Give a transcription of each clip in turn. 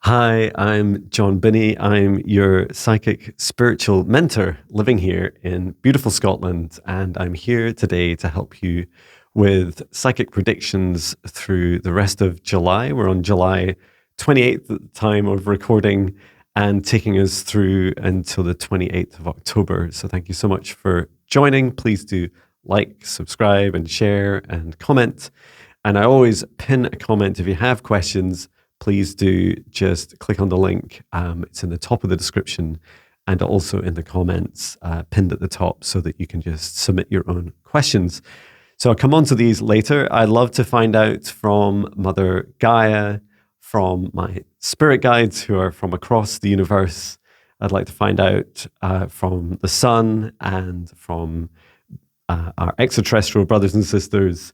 Hi, I'm Jon Binnie. I'm your psychic spiritual mentor living here in beautiful Scotland, and I'm here today to help you with psychic predictions through the rest of July. We're on July 28th at the time of recording and taking us through until the 28th of October. So thank you so much for joining. Please do like, subscribe, and share and comment. And I always pin a comment if you have questions. Please do just click on the link. It's in the top of the description and also in the comments pinned at the top so that you can just submit your own questions. So I'll come on to these later. I'd love to find out from Mother Gaia, from my spirit guides who are from across the universe. I'd like to find out from the sun and from our extraterrestrial brothers and sisters,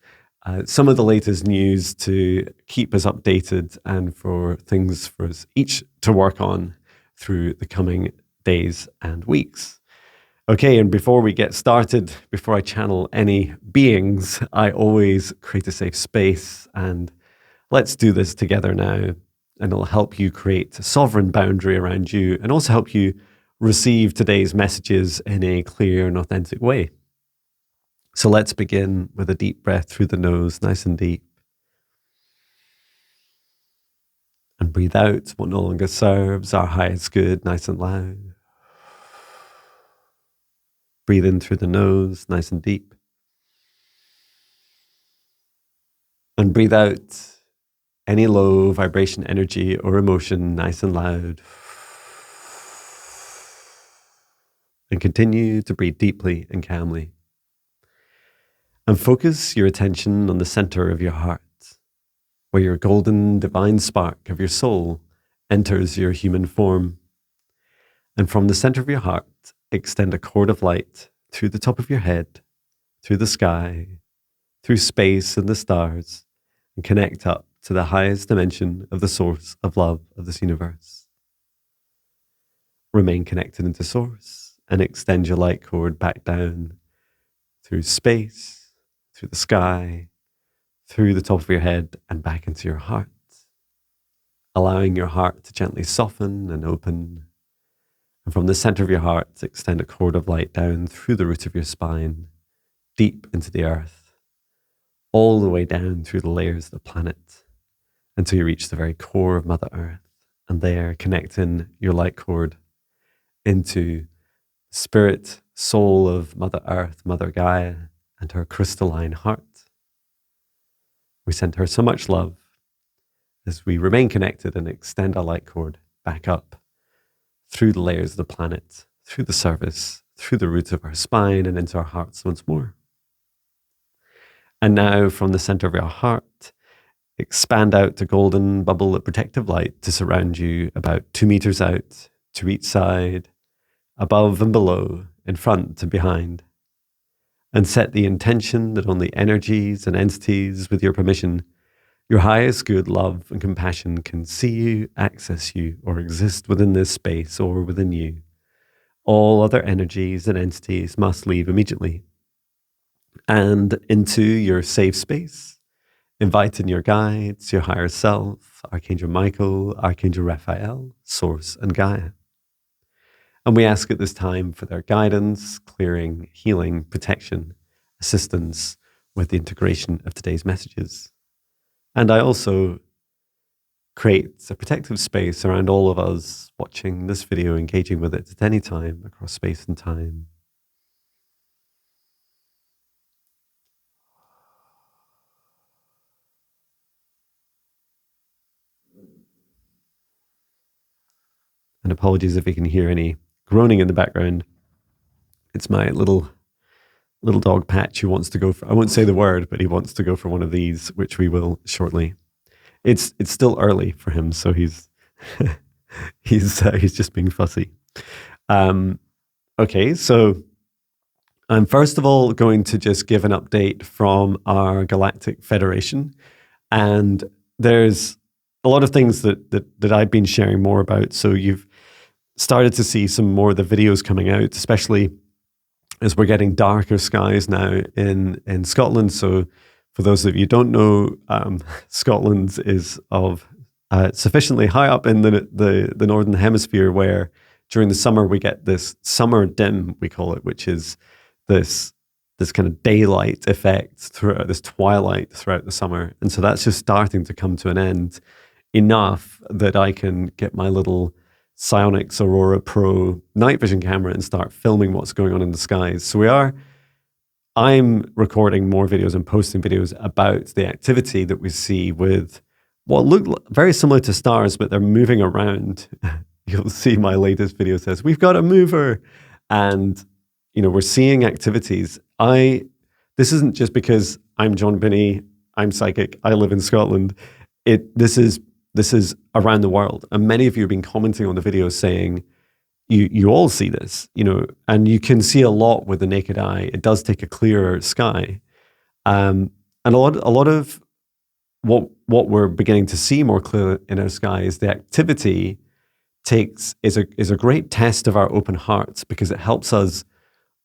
some of the latest news to keep us updated and for things for us each to work on through the coming days and weeks. Okay, and before we get started, before I channel any beings, I always create a safe space, and let's do this together now, and it'll help you create a sovereign boundary around you and also help you receive today's messages in a clear and authentic way. So let's begin with a deep breath through the nose, nice and deep. And breathe out what no longer serves, our highest good, nice and loud. Breathe in through the nose, nice and deep. And breathe out any low vibration, energy, or emotion, nice and loud. And continue to breathe deeply and calmly. And focus your attention on the center of your heart, where your golden divine spark of your soul enters your human form. And from the center of your heart, extend a cord of light through the top of your head, through the sky, through space and the stars, and connect up to the highest dimension of the source of love of this universe. Remain connected into source and extend your light cord back down through space, through the sky, through the top of your head and back into your heart, allowing your heart to gently soften and open. And from the center of your heart, extend a cord of light down through the root of your spine, deep into the earth, all the way down through the layers of the planet, until you reach the very core of Mother Earth. And there, connecting your light cord into the spirit, soul of Mother Earth, Mother Gaia, and her crystalline heart. We send her so much love as we remain connected and extend our light cord back up through the layers of the planet, through the surface, through the roots of our spine and into our hearts once more. And now from the center of your heart, expand out the golden bubble of protective light to surround you about 2 meters out to each side, above and below, in front and behind. And set the intention that only energies and entities, with your permission, your highest good, love, and compassion can see you, access you, or exist within this space or within you. All other energies and entities must leave immediately. And into your safe space, invite in your guides, your higher self, Archangel Michael, Archangel Raphael, Source, and Gaia. And we ask at this time for their guidance, clearing, healing, protection, assistance with the integration of today's messages. And I also create a protective space around all of us watching this video, engaging with it at any time across space and time. And apologies if you can hear any groaning in the background. It's my little dog Patch who wants to go for, I won't say the word, but he wants to go for one of these, which we will shortly. It's still early for him, so he's he's just being fussy. Okay, so I'm first of all going to just give an update from our Galactic Federation, and there's a lot of things that I've been sharing more about. So you've started to see some more of the videos coming out, especially as we're getting darker skies now in Scotland. So for those of you who don't know, Scotland is of sufficiently high up in the northern hemisphere where during the summer we get this summer dim, we call it, which is this kind of daylight effect throughout this twilight throughout the summer. And so that's just starting to come to an end enough that I can get my little Psionics Aurora Pro night vision camera and start filming what's going on in the skies. So I'm recording more videos and posting videos about the activity that we see with what look very similar to stars, but they're moving around. You'll see my latest video says, we've got a mover. And, we're seeing activities. This isn't just because I'm Jon Binnie, I'm psychic, I live in Scotland. This is around the world. And many of you have been commenting on the video saying, you all see this, and you can see a lot with the naked eye. It does take a clearer sky. And a lot of what we're beginning to see more clearly in our sky is the activity is a great test of our open hearts, because it helps us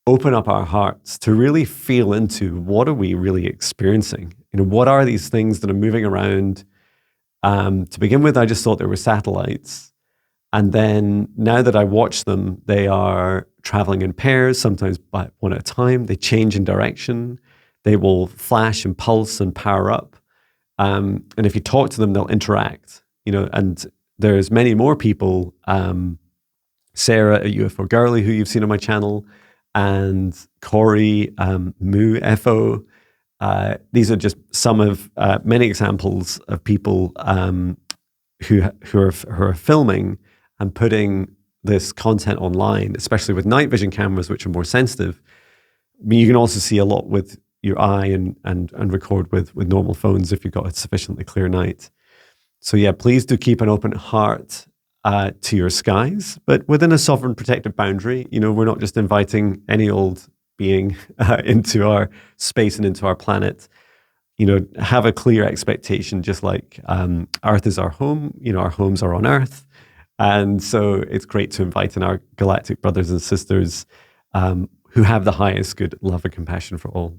open up our hearts to really feel into what are we really experiencing? What are these things that are moving around? To begin with, I just thought there were satellites. And then now that I watch them, they are traveling in pairs, sometimes by one at a time. They change in direction. They will flash and pulse and power up. And if you talk to them, they'll interact, and there's many more people, Sarah, a UFO girly who you've seen on my channel, and Corey, Moo FO. These are just some of many examples of people who are filming and putting this content online, especially with night vision cameras, which are more sensitive. I mean, you can also see a lot with your eye and record with normal phones if you've got a sufficiently clear night. So yeah, please do keep an open heart to your skies, but within a sovereign protected boundary. We're not just inviting any old being into our space and into our planet. Have a clear expectation, just like Earth is our home, our homes are on Earth. And so it's great to invite in our galactic brothers and sisters who have the highest good, love and compassion for all.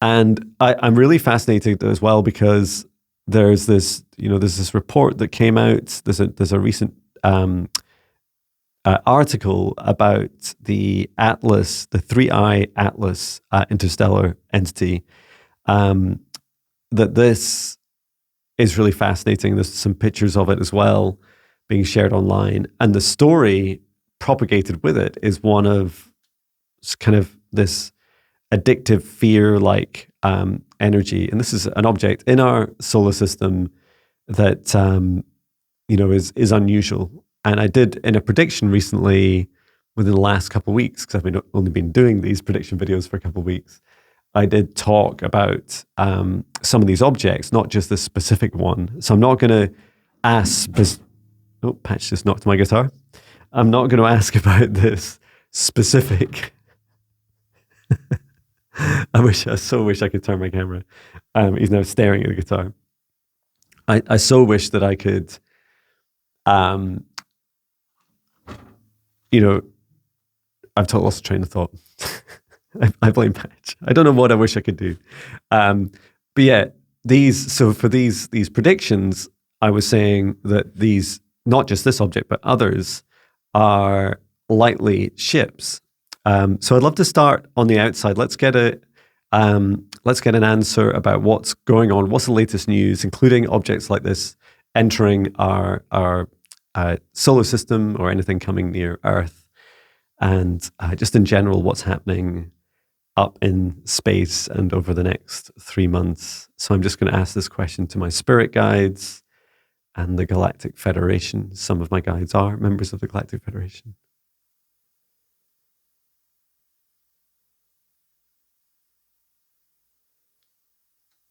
And I'm really fascinated as well, because there's this report that came out. There's a recent article about the Atlas, the 3i Atlas interstellar entity. That this is really fascinating. There's some pictures of it as well being shared online, and the story propagated with it is one of kind of this addictive fear-like energy. And this is an object in our solar system that is unusual. And I did in a prediction recently, within the last couple of weeks, because I've only been doing these prediction videos for a couple of weeks, I did talk about some of these objects, not just this specific one. So I'm not going to ask. Oh, Patch just knocked my guitar. I'm not going to ask about this specific. I so wish I could turn my camera. He's now staring at the guitar. I so wish that I could, I've lost train of thought. I blame Patch. I don't know what I wish I could do. But yeah, for these predictions, I was saying that these, not just this object, but others, are likely ships. So I'd love to start on the outside. Let's get an answer about what's going on. What's the latest news, including objects like this entering our solar system or anything coming near Earth, and just in general, what's happening up in space and over the next 3 months. So I'm just going to ask this question to my spirit guides and the Galactic Federation. Some of my guides are members of the Galactic Federation.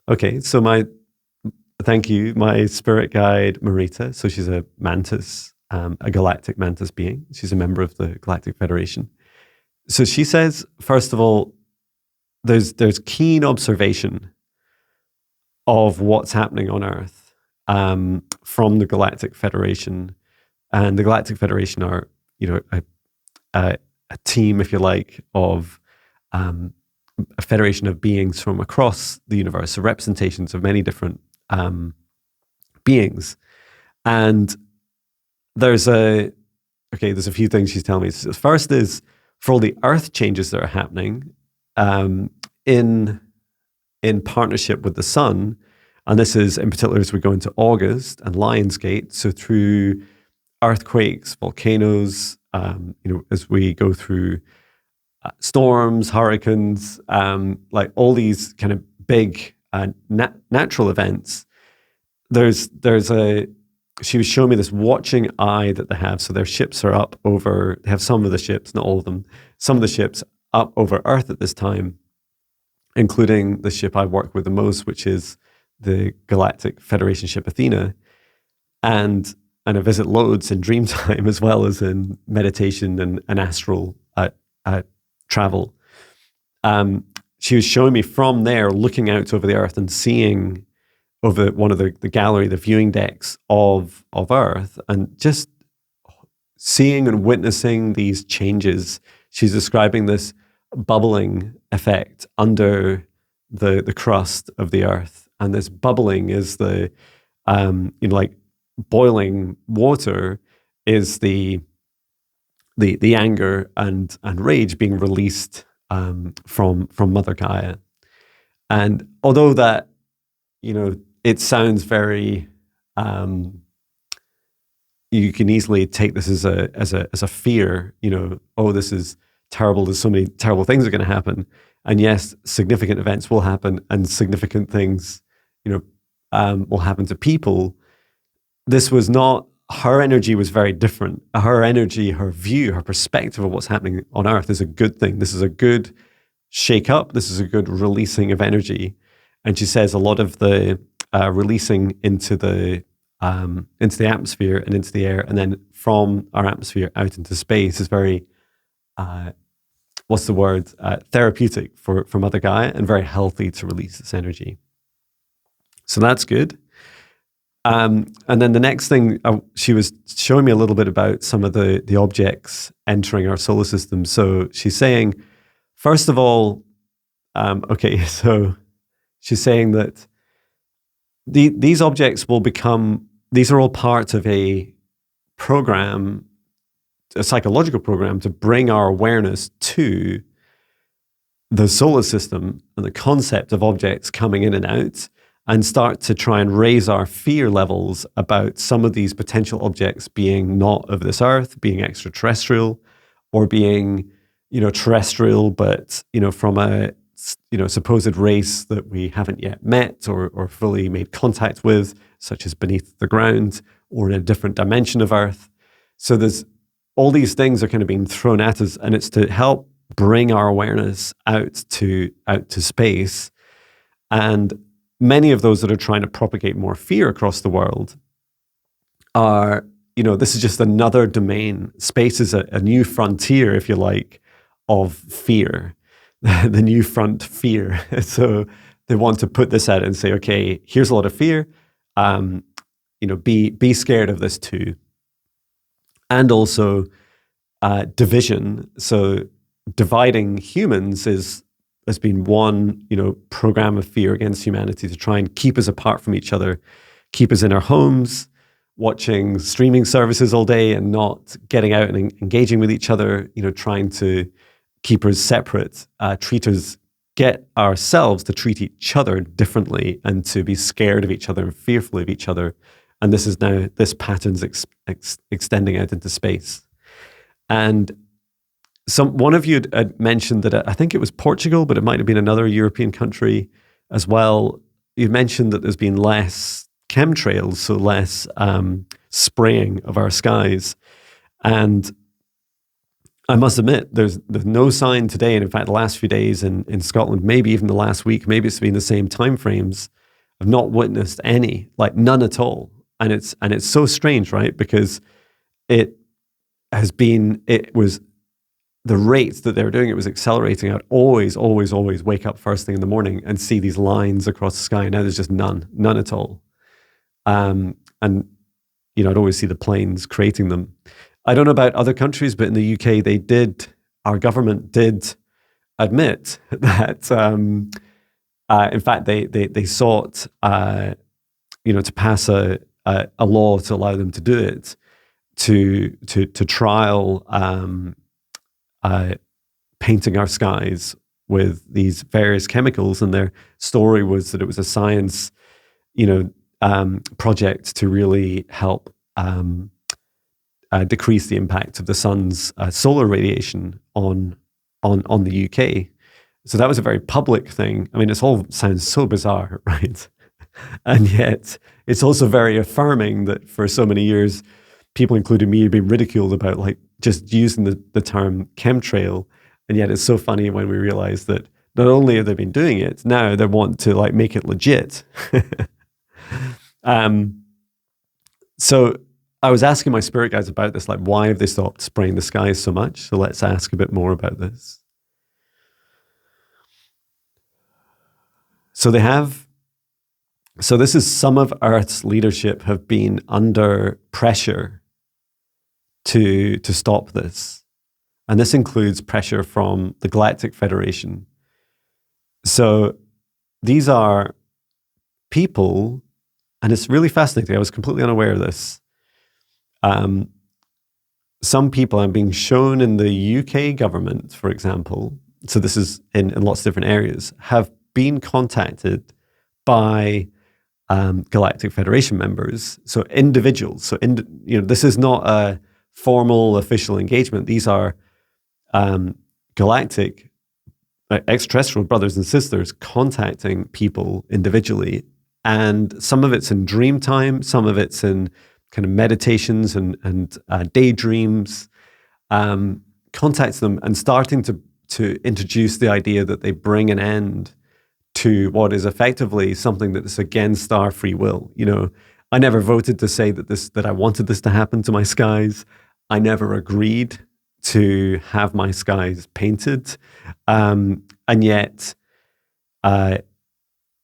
Okay, so thank you, my spirit guide, Marita. So she's a mantis, a galactic mantis being. She's a member of the Galactic Federation. So she says, first of all, there's keen observation of what's happening on Earth from the Galactic Federation. And the Galactic Federation are, a team, if you like, of a federation of beings from across the universe, so representations of many different beings. And there's a few things she's telling me. So first is for all the earth changes that are happening in partnership with the sun, and this is in particular as we go into August and Lionsgate, so through earthquakes, volcanoes, as we go through storms, hurricanes, like all these kind of big natural events. She was showing me this watching eye that they have. So their ships are up over, they have some of the ships, not all of them, some of the ships up over Earth at this time, including the ship I work with the most, which is the Galactic Federation ship Athena. And I visit loads in dream time as well as in meditation and astral travel. She was showing me from there, looking out over the Earth and seeing over one of the gallery, the viewing decks of Earth, and just seeing and witnessing these changes. She's describing this bubbling effect under the crust of the Earth. And this bubbling is the, like boiling water is the anger and rage being released from Mother Gaia. And although that, it sounds very, you can easily take this as a fear, oh, this is terrible. There's so many terrible things are going to happen. And yes, significant events will happen and significant things, will happen to people. This was not, her energy was very different. Her energy, her view, her perspective of what's happening on Earth is a good thing. This is a good shake up. This is a good releasing of energy. And she says a lot of the releasing into the atmosphere and into the air, and then from our atmosphere out into space is very, therapeutic for Mother Gaia and very healthy to release this energy. So that's good. And then the next thing, she was showing me a little bit about some of the objects entering our solar system. So she's saying, first of all, so she's saying that these objects will become, these are all part of a program, a psychological program to bring our awareness to the solar system and the concept of objects coming in and out, and start to try and raise our fear levels about some of these potential objects being not of this earth, being extraterrestrial, or being, terrestrial, but, from a, supposed race that we haven't yet met or fully made contact with, such as beneath the ground or in a different dimension of Earth. So there's all these things are kind of being thrown at us, and it's to help bring our awareness out to space. And many of those that are trying to propagate more fear across the world are, this is just another domain. Space is a new frontier, if you like, of fear. The new front fear. So they want to put this out and say, okay, here's a lot of fear. Be scared of this too. And also division. So dividing humans has been one, program of fear against humanity to try and keep us apart from each other, keep us in our homes, watching streaming services all day and not getting out and engaging with each other, trying to keep us separate, get ourselves to treat each other differently and to be scared of each other and fearful of each other. And this pattern's extending out into space. And one of you had mentioned that, I think it was Portugal, but it might have been another European country as well. You mentioned that there's been less chemtrails, so less spraying of our skies. And I must admit, there's no sign today, and in fact, the last few days in Scotland, maybe even the last week, maybe it's been the same timeframes, I've not witnessed any, like none at all. And it's so strange, right? Because it was the rates that they were doing, it was accelerating. I'd always wake up first thing in the morning and see these lines across the sky. Now there's just none at all. And I'd always see the planes creating them. I don't know about other countries, but in the UK, our government did admit that, in fact, they sought, to pass a a law to allow them to do it, to trial painting our skies with these various chemicals. And their story was that it was a science, project to really help decrease the impact of the sun's solar radiation on the UK. So that was a very public thing. I mean, it all sounds so bizarre, right? And yet it's also very affirming that for so many years, people, including me, have been ridiculed about like just using the term chemtrail. And yet it's so funny when we realize that not only have they been doing it, now they want to like make it legit. So I was asking my spirit guides about this, like, why have they stopped spraying the skies so much? So let's ask a bit more about this. So this is some of Earth's leadership have been under pressure to stop this. And this includes pressure from the Galactic Federation. So these are people, and it's really fascinating. I was completely unaware of this. Some people I'm being shown in the UK government, for example, so this is in lots of different areas, have been contacted by Galactic Federation members, so individuals. So this is not a formal official engagement. These are galactic extraterrestrial brothers and sisters contacting people individually, and some of it's in dream time, some of it's in kind of meditations and daydreams, contacts them and starting to introduce the idea that they bring an end to what is effectively something that is against our free will. I never voted to say that I wanted this to happen to my skies. I never agreed to have my skies painted. And yet,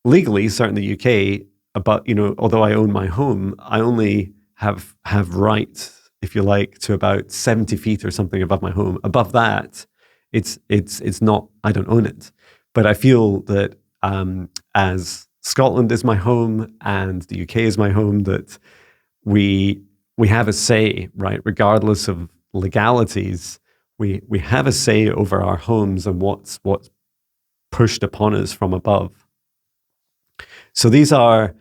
legally, certainly in the UK, but although I own my home, I only have right, if you like, to about 70 feet or something above my home. Above that, it's not, I don't own it. But I feel that as Scotland is my home and the UK is my home, that we have a say, right? Regardless of legalities, we have a say over our homes and what's pushed upon us from above. So these are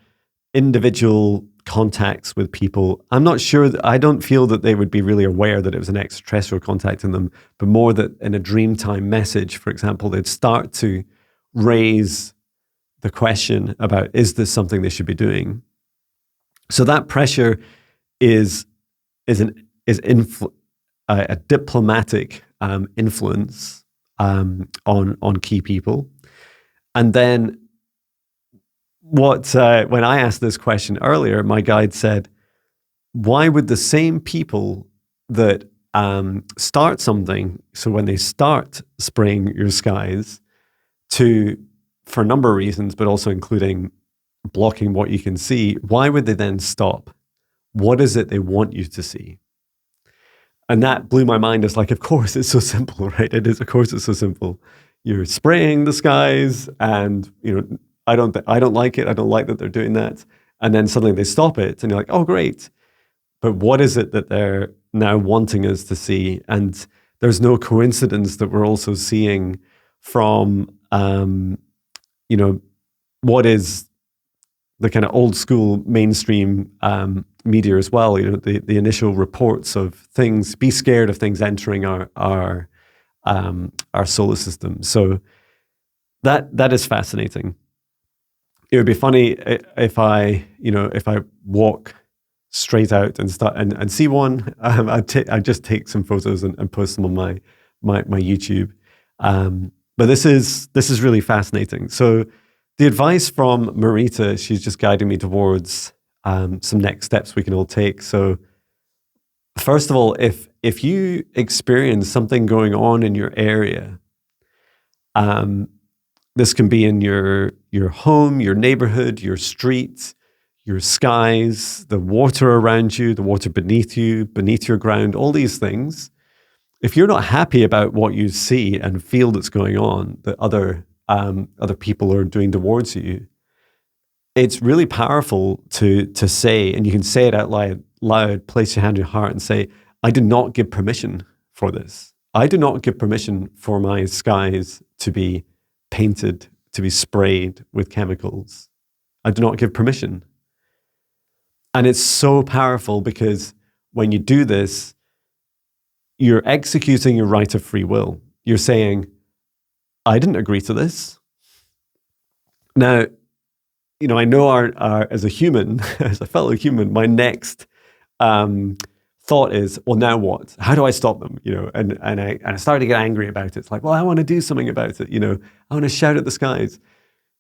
individual contacts with people. I'm not sure, I don't feel that they would be really aware that it was an extraterrestrial contacting them, but more that in a dreamtime message, for example, they'd start to raise the question about, is this something they should be doing? So that pressure is a diplomatic influence on key people. And then when I asked this question earlier, my guide said, why would the same people that start something, so when they start spraying your skies, for a number of reasons, but also including blocking what you can see, why would they then stop? What is it they want you to see? And that blew my mind. It's like, of course, it's so simple, right? It is, of course, it's so simple. You're spraying the skies, and I don't like it. I don't like that they're doing that. And then suddenly they stop it, and you're like, oh, great. But what is it that they're now wanting us to see? And there's no coincidence that we're also seeing from, what is the kind of old school mainstream media as well. The initial reports of things, be scared of things entering our solar system. So that is fascinating. It would be funny if I walk straight out and start and see one. I'd just take some photos and post them on my YouTube. But this is really fascinating. So the advice from Marita, she's just guiding me towards some next steps we can all take. So first of all, if you experience something going on in your area, this can be in your home, your neighborhood, your street, your skies, the water around you, the water beneath you, beneath your ground, all these things. If you're not happy about what you see and feel that's going on, that other people are doing towards you, it's really powerful to say, and you can say it out loud, place your hand on your heart and say, I do not give permission for this. I do not give permission for my skies to be painted, to be sprayed with chemicals. I do not give permission. And it's so powerful because when you do this, you're executing your right of free will. You're saying, I didn't agree to this. Now, I know our as a human, as a fellow human, my next thought is, well, now what? How do I stop them? And I started to get angry about it. It's like, well, I want to do something about it. I want to shout at the skies.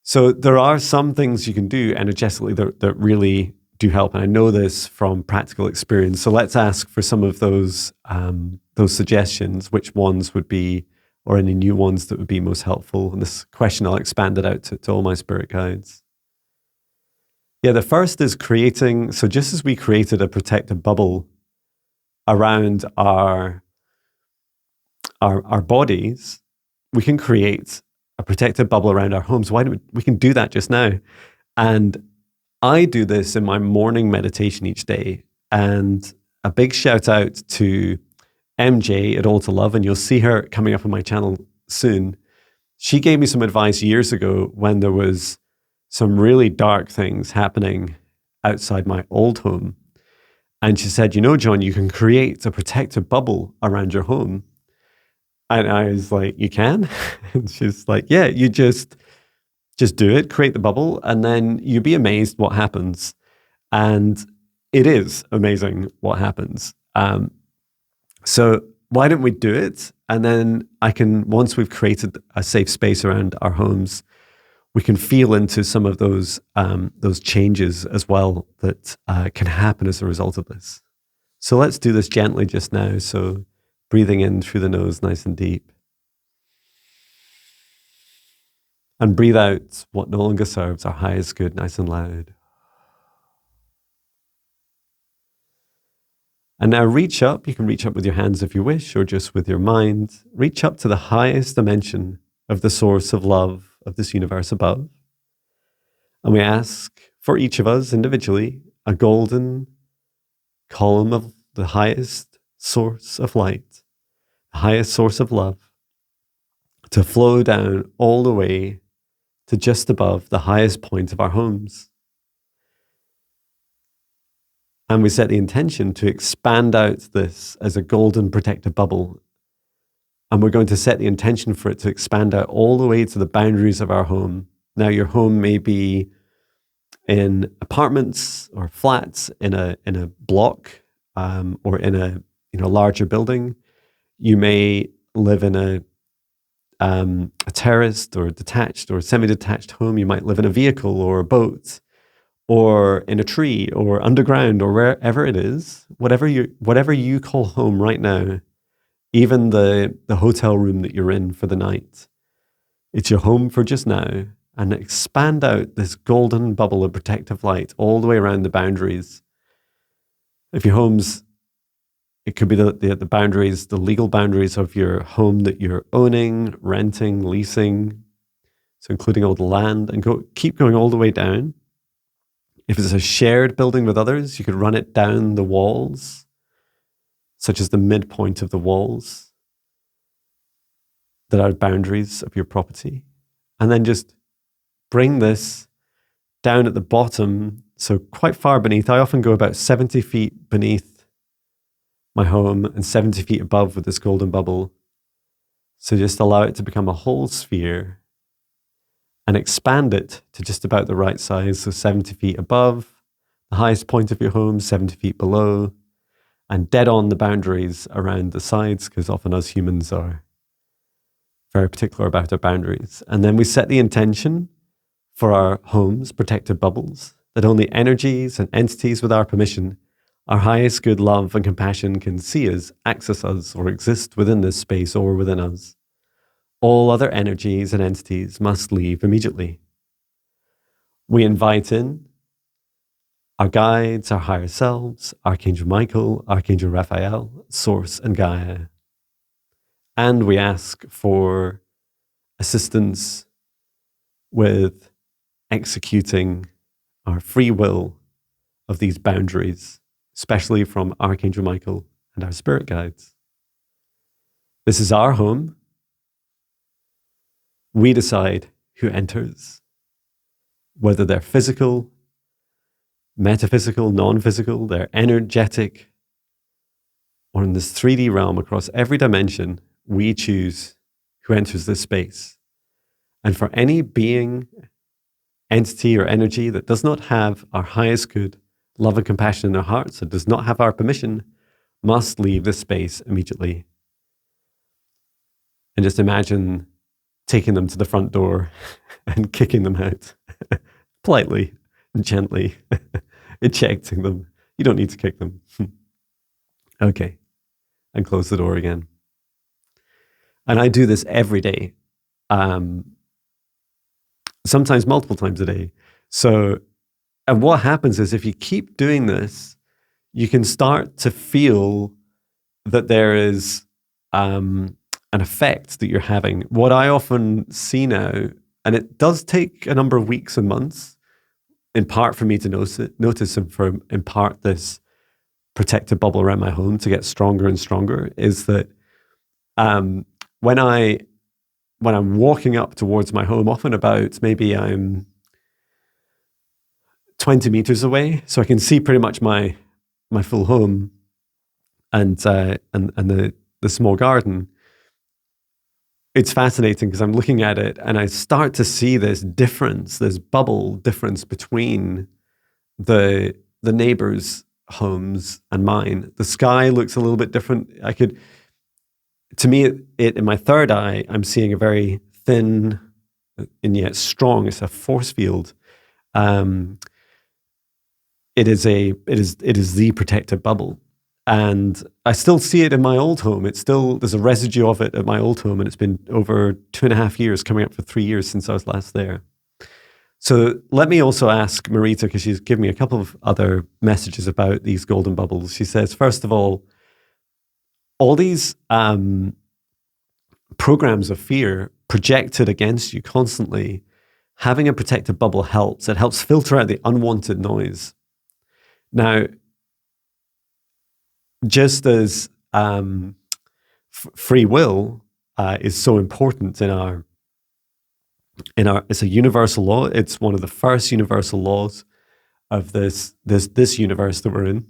So there are some things you can do energetically that really do help, and I know this from practical experience. So let's ask for some of those suggestions. Which ones would be, or any new ones that would be most helpful? And this question I'll expand it out to all my spirit guides. Yeah, the first is creating. So just as we created a protective bubble around our bodies, we can create a protective bubble around our homes. Why don't we can do that just now? And I do this in my morning meditation each day. And a big shout out to MJ at All to Love, and you'll see her coming up on my channel soon. She gave me some advice years ago when there was some really dark things happening outside my old home. And she said, John, you can create a protective bubble around your home. And I was like, you can? And she's like, yeah, you just do it, create the bubble, and then you'd be amazed what happens. And it is amazing what happens. So why don't we do it? And then once we've created a safe space around our homes, we can feel into some of those changes as well that can happen as a result of this. So let's do this gently just now. So breathing in through the nose nice and deep. And breathe out what no longer serves our highest good nice and loud. And now reach up. You can reach up with your hands if you wish, or just with your mind. Reach up to the highest dimension of the source of love of this universe above. And we ask for each of us individually a golden column of the highest source of light, the highest source of love, to flow down all the way to just above the highest point of our homes. And we set the intention to expand out this as a golden protective bubble. And we're going to set the intention for it to expand out all the way to the boundaries of our home. Now, your home may be in apartments or flats in a block, or in a larger building. You may live in a terraced or detached or semi-detached home. You might live in a vehicle or a boat, or in a tree, or underground, or wherever it is. Whatever you call home right now, even the hotel room that you're in for the night, it's your home for just now. And expand out this golden bubble of protective light all the way around the boundaries. If your home's, it could be the boundaries, the legal boundaries of your home that you're owning, renting, leasing, so including all the land, and keep going all the way down. If it's a shared building with others, you could run it down the walls, such as the midpoint of the walls that are boundaries of your property. And then just bring this down at the bottom, so quite far beneath. I often go about 70 feet beneath my home and 70 feet above with this golden bubble. So just allow it to become a whole sphere and expand it to just about the right size. So 70 feet above the highest point of your home, 70 feet below, and dead on the boundaries around the sides, because often us humans are very particular about our boundaries. And then we set the intention for our homes, protected bubbles, that only energies and entities with our permission, our highest good love and compassion can see us, access us, or exist within this space or within us. All other energies and entities must leave immediately. We invite in our guides, our higher selves, Archangel Michael, Archangel Raphael, Source, and Gaia. And we ask for assistance with executing our free will of these boundaries, especially from Archangel Michael and our spirit guides. This is our home. We decide who enters, whether they're physical, metaphysical, non-physical, they're energetic, or in this 3D realm across every dimension, we choose who enters this space. And for any being, entity, or energy that does not have our highest good, love and compassion in their hearts, and does not have our permission, must leave this space immediately. And just imagine taking them to the front door and kicking them out politely and gently, ejecting them. You don't need to kick them. Okay. And close the door again. And I do this every day, sometimes multiple times a day. So, and what happens is if you keep doing this, you can start to feel that there is an effect that you're having. What I often see now, and it does take a number of weeks and months, in part for me to notice and for in part this protective bubble around my home to get stronger and stronger, is that when I'm walking up towards my home, often about maybe I'm 20 meters away, so I can see pretty much my full home and the small garden. It's fascinating because I'm looking at it and I start to see this difference, this bubble difference between the neighbors' homes and mine. The sky looks a little bit different. To me, in my third eye, I'm seeing a very thin and yet strong. It's a force field. It is the protective bubble, and I still see it in my old home. There's a residue of it at my old home, and it's been over 2.5 years, coming up for 3 years since I was last there. So let me also ask Marita, because she's given me a couple of other messages about these golden bubbles. She says, first of all these programs of fear projected against you constantly, having a protective bubble helps. It helps filter out the unwanted noise. Now, just as free will is so important it's a universal law. It's one of the first universal laws of this universe that we're in.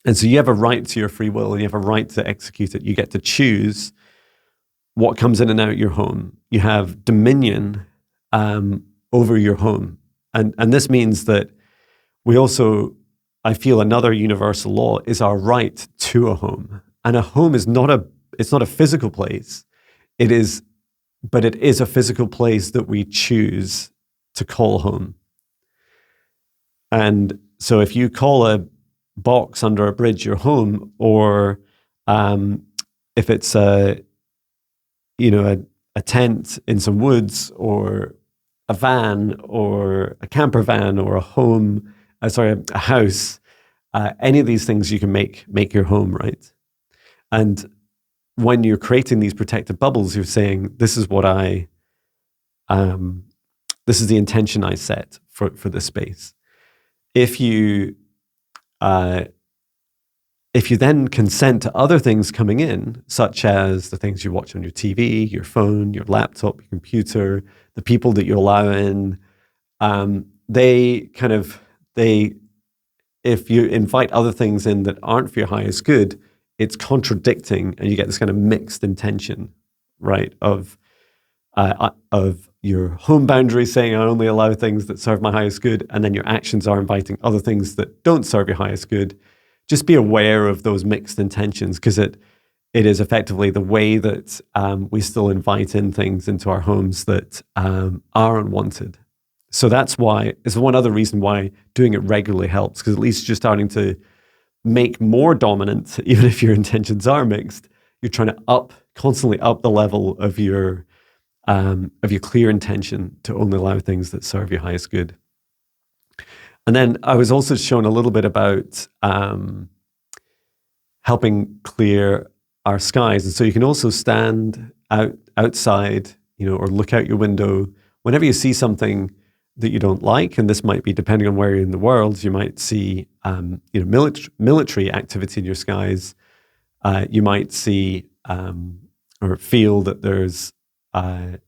And so you have a right to your free will and you have a right to execute it. You get to choose what comes in and out your home. You have dominion over your home. And this means that we also, I feel another universal law is our right to a home. And a home is it's not a physical place. But it is a physical place that we choose to call home. And so if you call a box under a bridge your home, or if it's a tent in some woods, or a van, or a camper van, or a house, any of these things you can make your home, right? And when you're creating these protective bubbles, you're saying, this is the intention I set for this space. If you then consent to other things coming in, such as the things you watch on your TV, your phone, your laptop, your computer, the people that you allow in, if you invite other things in that aren't for your highest good, it's contradicting, and you get this kind of mixed intention, right? Of your home boundaries saying, I only allow things that serve my highest good, and then your actions are inviting other things that don't serve your highest good. Just be aware of those mixed intentions, because it is effectively the way that we still invite in things into our homes that are unwanted. So that's why, it's one other reason why doing it regularly helps, because at least you're starting to make more dominant, even if your intentions are mixed. You're trying to constantly up the level of your clear intention to only allow things that serve your highest good. And then I was also shown a little bit about helping clear our skies. And so you can also stand outside, or look out your window. Whenever you see something that you don't like, and this might be depending on where you're in the world. You might see, military activity in your skies. You might see or feel that there's, the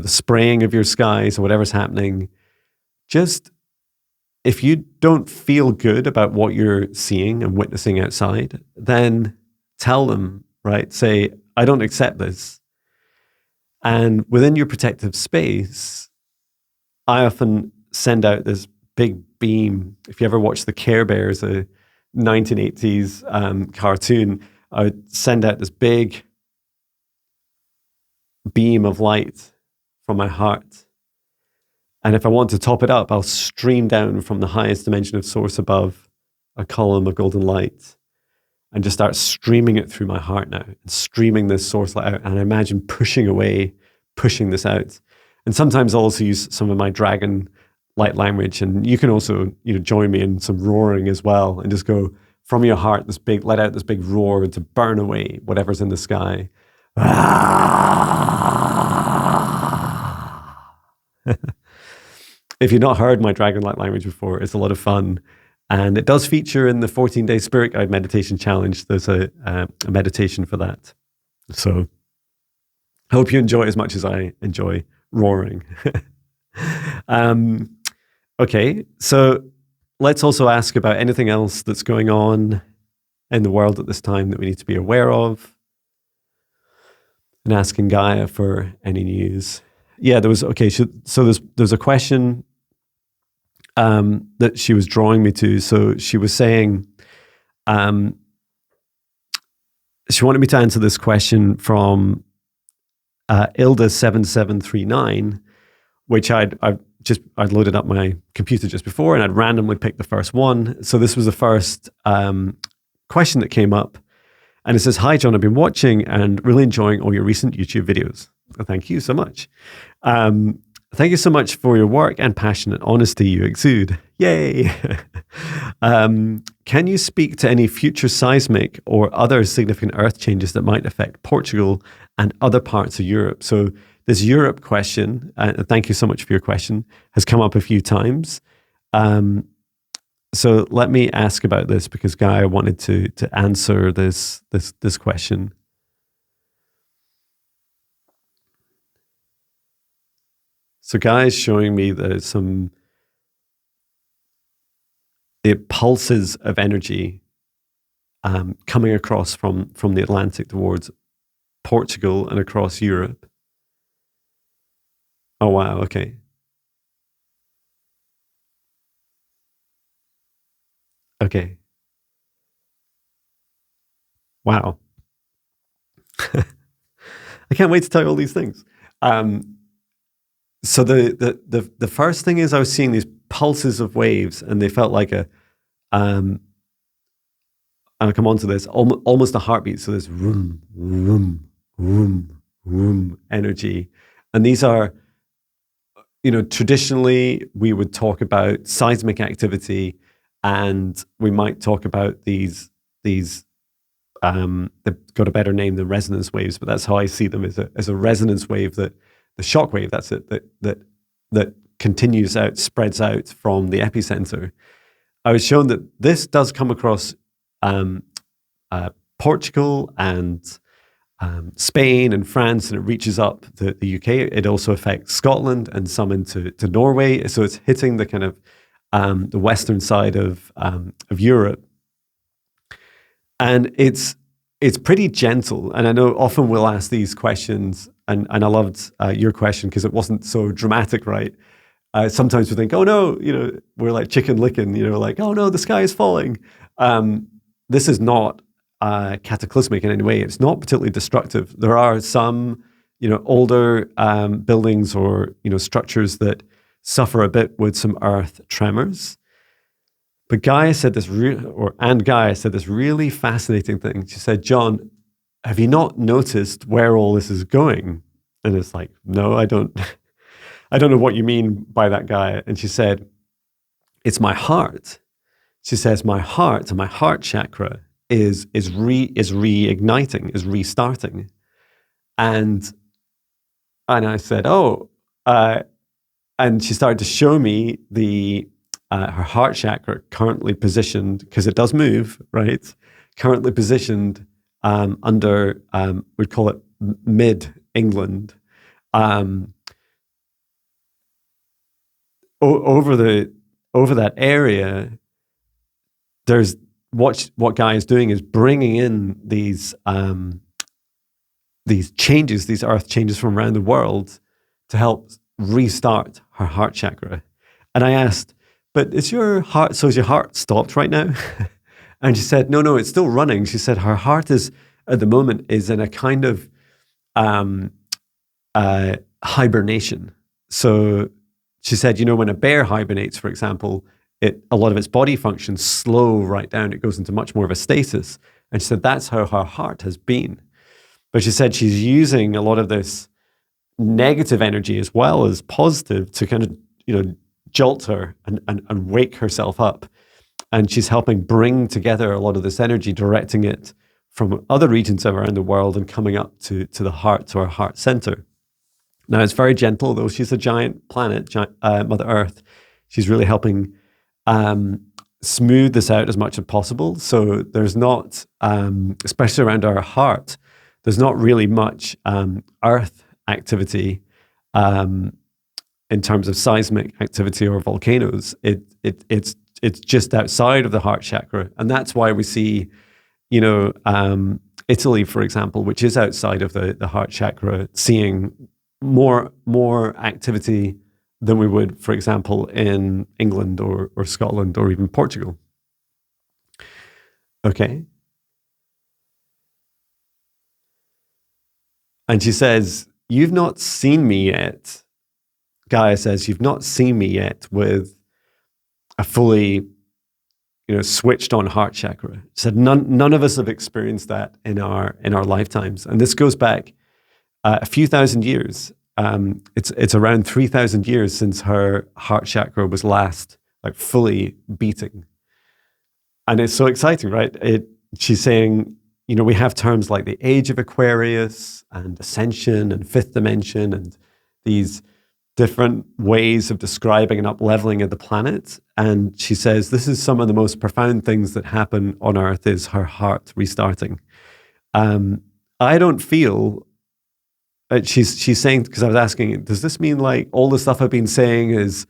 spraying of your skies or whatever's happening. Just if you don't feel good about what you're seeing and witnessing outside, then tell them, right? Say, I don't accept this. And within your protective space, I often send out this big beam. If you ever watch the Care Bears, a 1980s cartoon, I would send out this big beam of light from my heart. And if I want to top it up, I'll stream down from the highest dimension of source above a column of golden light and just start streaming it through my heart now, and streaming this source light out. And I imagine pushing this out. And sometimes I'll also use some of my dragon light language. And you can also, join me in some roaring as well, and just go from your heart, let out this big roar to burn away whatever's in the sky. If you've not heard my dragon light language before, it's a lot of fun. And it does feature in the 14-day Spirit Guide Meditation Challenge. There's a meditation for that. So I hope you enjoy it as much as I enjoy roaring. Okay, so let's also ask about anything else that's going on in the world at this time that we need to be aware of. And asking Gaia for any news. Yeah, there's a question that she was drawing me to. So she was saying, she wanted me to answer this question from Ilda7739, which I'd loaded up my computer just before, and I'd randomly picked the first one. So this was the first question that came up. And it says, "Hi, Jon, I've been watching and really enjoying all your recent YouTube videos." Well, thank you so much. Thank you so much for your work and passion and honesty you exude. Yay. Can you speak to any future seismic or other significant earth changes that might affect Portugal and other parts of Europe? So this Europe question, thank you so much for your question, has come up a few times. So let me ask about this, because Gaia wanted to answer this question. So Gaia is showing me that the pulses of energy coming across from the Atlantic towards Portugal and across Europe. Oh, wow. Okay. Okay. Wow. I can't wait to tell you all these things. So the first thing is I was seeing these pulses of waves, and they felt like I'll come on to this, almost a heartbeat. So this vroom, vroom, vroom, vroom energy. And these are, traditionally we would talk about seismic activity, and we might talk about these they've got a better name than resonance waves, but that's how I see them, as a resonance wave, that the shock wave, that's it, that continues out, spreads out from the epicenter. I was shown that this does come across Portugal and Spain and France, and it reaches up the UK. It also affects Scotland and some into Norway. So it's hitting the kind of the western side of Europe, and it's pretty gentle. And I know often we'll ask these questions, and I loved your question because it wasn't so dramatic, right? Sometimes we think, oh no, we're like chicken licking, like, oh no, the sky is falling. This is not cataclysmic in any way. It's not particularly destructive. There are some, older buildings or, structures that suffer a bit with some earth tremors. But Gaia said this really fascinating thing. She said, "Jon, have you not noticed where all this is going?" And it's like, no, I don't know what you mean by that, Gaia. And she said, "It's my heart." She says, "My heart and my heart chakra is reigniting, is restarting." And I said, "Oh, And she started to show me her heart chakra currently positioned, because it does move, right? Currently positioned under, we'd call it mid England, over that area. There's what Gaia is doing is bringing in these changes, these earth changes from around the world to help restart her heart chakra. And I asked, but is your heart stopped right now? And she said, no, it's still running. She said her heart is, at the moment, is in a kind of hibernation. So she said, when a bear hibernates, for example, a lot of its body functions slow right down. It goes into much more of a stasis. And she said that's how her heart has been. But she said she's using a lot of this negative energy as well as positive to kind of, jolt her and wake herself up. And she's helping bring together a lot of this energy, directing it from other regions around the world and coming up to the heart, to our heart center. Now, it's very gentle, though. She's a giant planet, Mother Earth. She's really helping smooth this out as much as possible. So there's not, especially around our heart, there's not really much earth activity in terms of seismic activity or volcanoes. It's just outside of the heart chakra. And that's why we see, Italy, for example, which is outside of the heart chakra, seeing more activity than we would, for example, in England or Scotland or even Portugal. Okay. And she says, you've not seen me yet. Gaia says, you've not seen me yet with a fully, switched on heart chakra. She said, none of us have experienced that in our lifetimes. And this goes back a few thousand years. It's around 3,000 years since her heart chakra was last fully beating. And it's so exciting, right? She's saying, we have terms like the age of Aquarius and ascension and fifth dimension and these different ways of describing an up-leveling of the planet. And she says this is some of the most profound things that happen on Earth is her heart restarting. I don't feel... She's saying, because I was asking, does this mean all the stuff I've been saying is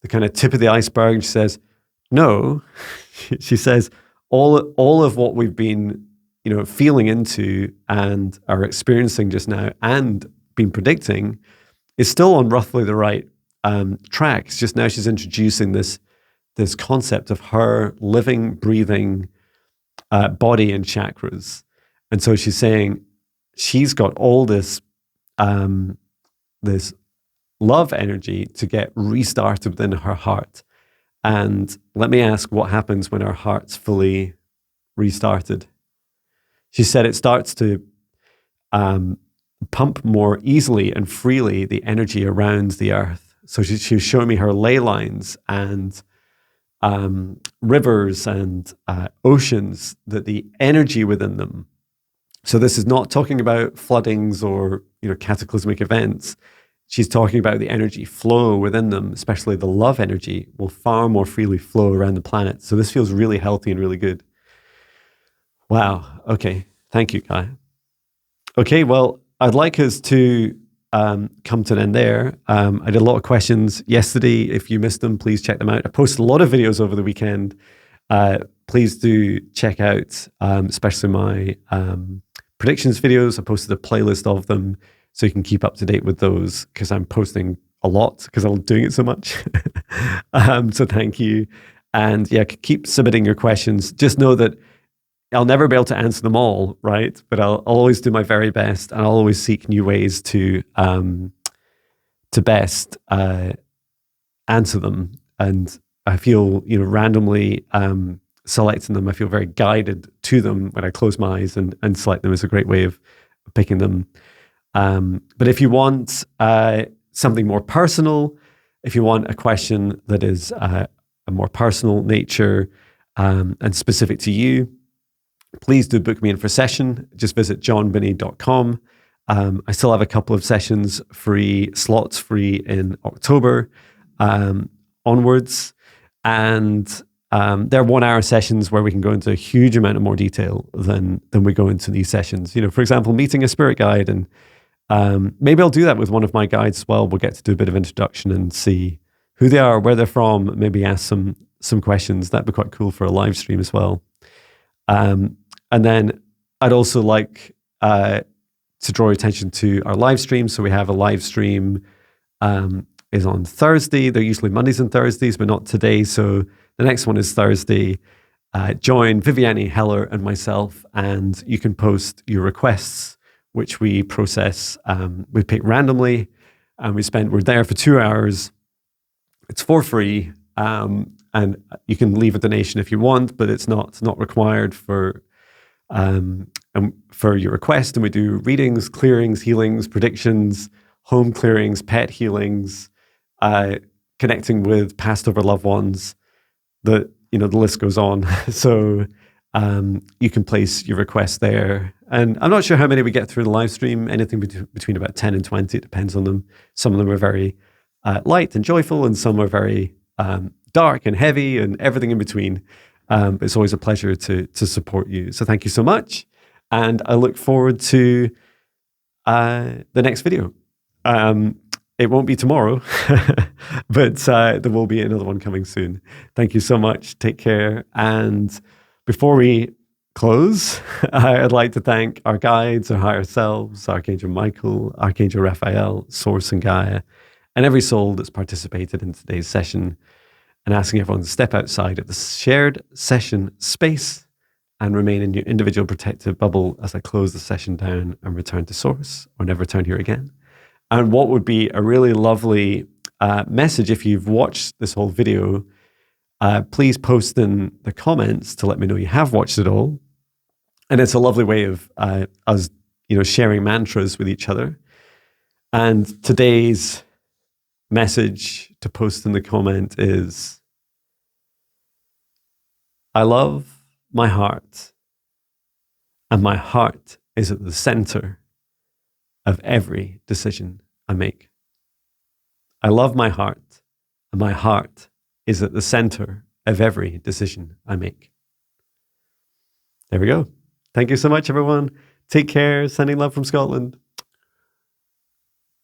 the kind of tip of the iceberg? And she says, no. She says, all of what we've been, feeling into and are experiencing just now and been predicting is still on roughly the right track. It's just now she's introducing this concept of her living, breathing body and chakras. And so she's saying she's got all this love energy to get restarted within her heart. And let me ask, what happens when our heart's fully restarted? She said it starts to pump more easily and freely the energy around the earth. So she was showing me her ley lines and rivers and oceans, that the energy within them. So this is not talking about floodings or cataclysmic events. She's talking about the energy flow within them, especially the love energy will far more freely flow around the planet. So this feels really healthy and really good. Wow. Okay. Thank you, Gaia. Okay. Well, I'd like us to come to an end there. I did a lot of questions yesterday. If you missed them, please check them out. I posted a lot of videos over the weekend. Please do check out, especially my predictions videos. I posted a playlist of them so you can keep up to date with those, because I'm posting a lot because I'm doing it so much. So thank you. And yeah, keep submitting your questions. Just know that I'll never be able to answer them all, right? But I'll always do my very best, and I'll always seek new ways to best answer them. And I feel, randomly selecting them, I feel very guided to them when I close my eyes and select them is a great way of picking them. But if you want something more personal, if you want a question that is a more personal nature and specific to you, please do book me in for a session. Just visit jonbinnie.com. I still have a couple of sessions free, slots free in October onwards. And they're 1 hour sessions where we can go into a huge amount of more detail than we go into these sessions. You know, for example, meeting a spirit guide, and maybe I'll do that with one of my guides as well. We'll get to do a bit of introduction and see who they are, where they're from, maybe ask some questions. That'd be quite cool for a live stream as well. And then I'd also like to draw your attention to our live stream. So we have a live stream is on Thursday. They're usually Mondays and Thursdays, but not today. So the next one is Thursday. Join Viviane Heller and myself, and you can post your requests, which we process. We pick randomly, and we're there for 2 hours. It's for free, and you can leave a donation if you want, but it's not required for your request. And we do readings, clearings, healings, predictions, home clearings, pet healings, connecting with past over loved ones. The list goes on. So you can place your request there. And I'm not sure how many we get through the live stream, anything between about 10 and 20. It depends on them. Some of them are very light and joyful, and some are very dark and heavy and everything in between. But it's always a pleasure to support you. So thank you so much. And I look forward to the next video. It won't be tomorrow, but there will be another one coming soon. Thank you so much. Take care. And before we close, I'd like to thank our guides, our higher selves, Archangel Michael, Archangel Raphael, Source and Gaia, and every soul that's participated in today's session, and asking everyone to step outside of the shared session space and remain in your individual protective bubble as I close the session down and return to Source, or never return here again. And what would be a really lovely message, if you've watched this whole video, please post in the comments to let me know you have watched it all. And it's a lovely way of us, sharing mantras with each other. And today's message to post in the comment is, I love my heart, and my heart is at the center of every decision I make. I love my heart, and my heart is at the center of every decision I make. There we go. Thank you so much, everyone. Take care. Sending love from Scotland.